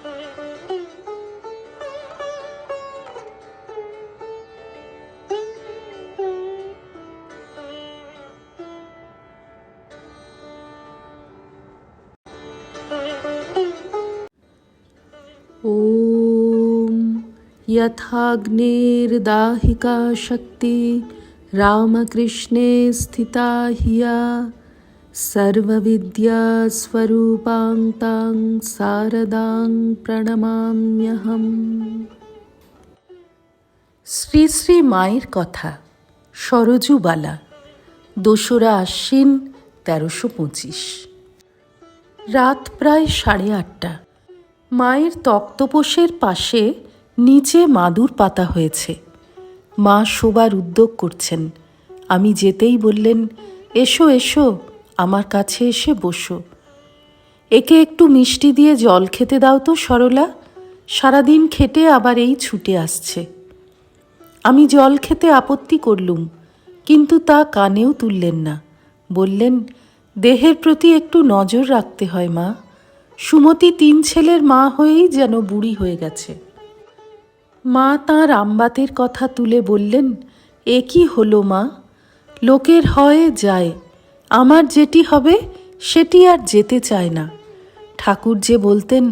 ॐ यथाग्नेर्दाहिका शक्ति रामकृष्णे स्थिता हिया सर्वविद्यास्वरूपां तां शारदां প্রণমাম্যহম। শ্রী শ্রী মায়ের কথা, সরজুবালা, ২রা আশ্বিন ১৩২৫। রাত প্রায় ৮:৩০। মায়ের তক্তপোষের পাশে নিচে মাদুর পাতা হয়েছে। মা শোবার উদ্যোগ করছেন। আমি যেতেই বললেন, এসো এসো, আমার কাছে এসে বসো। একে একটু মিষ্টি দিয়ে জল খেতে দাও তো সরলা, সারাদিন খেটে আবার এই ছুটে আসছে। আমি জল খেতে আপত্তি করলুম, কিন্তু তা কানেও তুললেন না। বললেন, দেহের প্রতি একটু নজর রাখতে হয় মা। সুমতি ৩ ছেলের মা হয়েই যেন বুড়ি হয়ে গেছে। মা তাঁর আমবাতের কথা তুলে বললেন, এ কি হলো মা? লোকের হয় যায়, আমার যেটি হবে সেটি আর যেতে চায় না। ঠাকুর যে বলতেন,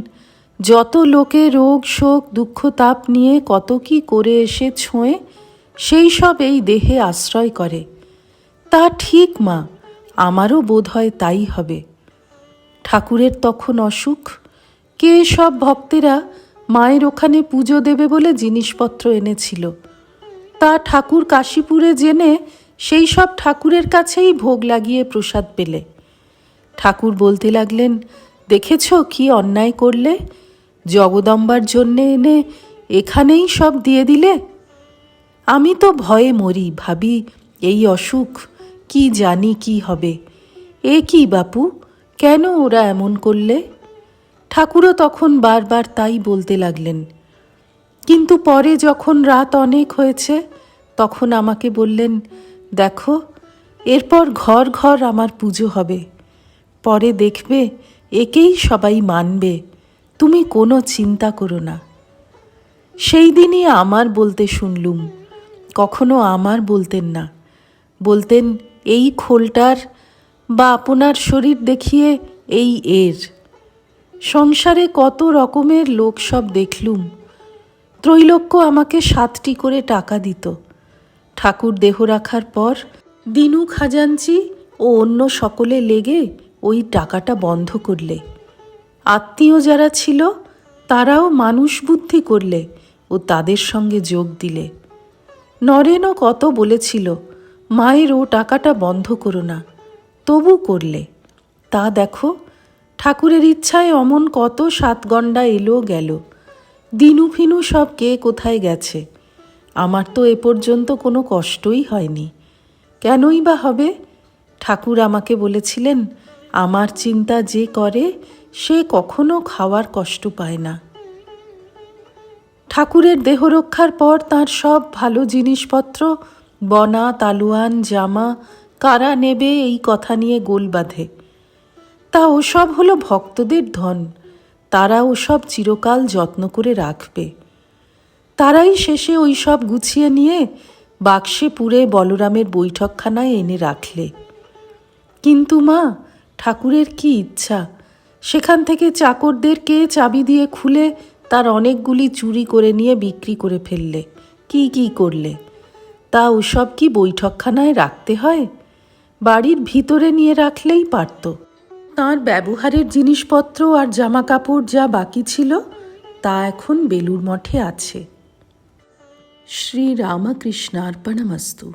যত লোকে রোগ শোক দুঃখ তাপ নিয়ে কত কি করে এসে ছোঁয়ে, সেই সব এই দেহে আশ্রয় করে। তা ঠিক মা, আমারও বোধ হয় তাই হবে। ঠাকুরের তখন অসুখ। কে সব ভক্তেরা মায়ের ওখানে পুজো দেবে বলে জিনিসপত্র এনেছিল। তা ঠাকুর কাশীপুরে জেনে সেই সব ঠাকুরের কাছেই ভোগ লাগিয়ে প্রসাদ পেলে। ঠাকুর বলতে লাগলেন, দেখেছ কি অন্যায় করলে? জগদম্বার জন্যে এনে এখানেই সব দিয়ে দিলে। আমি তো ভয়ে মরি, ভাবি এই অসুখ, কি জানি কি হবে। এ কি বাপু, কেন ওরা এমন করলে? ঠাকুরও তখন বারবার তাই বলতে লাগলেন। কিন্তু পরে যখন রাত অনেক হয়েছে, তখন আমাকে বললেন, দেখো, এরপর ঘর ঘর আমার পুজো হবে। পরে দেখবে একেই সবাই মানবে, তুমি কোনো চিন্তা করো না। সেই দিনই আমার বলতে শুনলুম। কখনো আমার বলতেন না, বলতেন এই খোলটার, বা আপনার শরীর দেখিয়ে এই এর। সংসারে কত রকমের লোক সব দেখলুম। ত্রৈলোক্য আমাকে 7টি করে টাকা দিত। ঠাকুর দেহ রাখার পর দিনু খাজাঞ্চি ও অন্য সকলে লেগে ওই টাকাটা বন্ধ করলে। আত্মীয় যারা ছিল তারাও মানুষ বুদ্ধি করলে ও তাদের সঙ্গে যোগ দিলে। নরেনও কত বলেছিল, মায়ের ও টাকাটা বন্ধ করো না, তবু করলে। তা দেখো, ঠাকুরের ইচ্ছায় অমন কত 7 গণ্ডা এলো গেল। দিনু ফিনু সব কে কোথায় গেছে। আমার তো এ পর্যন্ত কোনো কষ্টই হয়নি। কেনই বা হবে? ঠাকুর আমাকে বলেছিলেন, আমার চিন্তা যে করে সে কখনো খাওয়ার কষ্ট পায় না। ঠাকুরের দেহ রক্ষার পর তাঁর সব ভালো জিনিসপত্র, বনা তালুয়ান জামা কারা নেবে এই কথা নিয়ে গোল বাঁধে। তা ওসব হলো ভক্তদের ধন, তারা ওসব চিরকাল যত্ন করে রাখবে। তারাই শেষে ওই সব গুছিয়ে নিয়ে বাক্সে পুরে বলরামের বৈঠকখানায় এনে রাখলে। কিন্তু মা, ঠাকুরের কি ইচ্ছা, সেখান থেকে চাকরদের কে চাবি দিয়ে খুলে তার অনেকগুলি চুরি করে নিয়ে বিক্রি করে ফেললে। কি কি করলে? তা ওসব কি বৈঠকখানায় রাখতে হয়? বাড়ির ভিতরে নিয়ে রাখলেই পারত। তাঁর ব্যবহারের জিনিসপত্র আর জামা কাপড় যা বাকি ছিল তা এখন বেলুড় মঠে আছে। শ্রী রামকৃষ্ণার্পণমস্তু।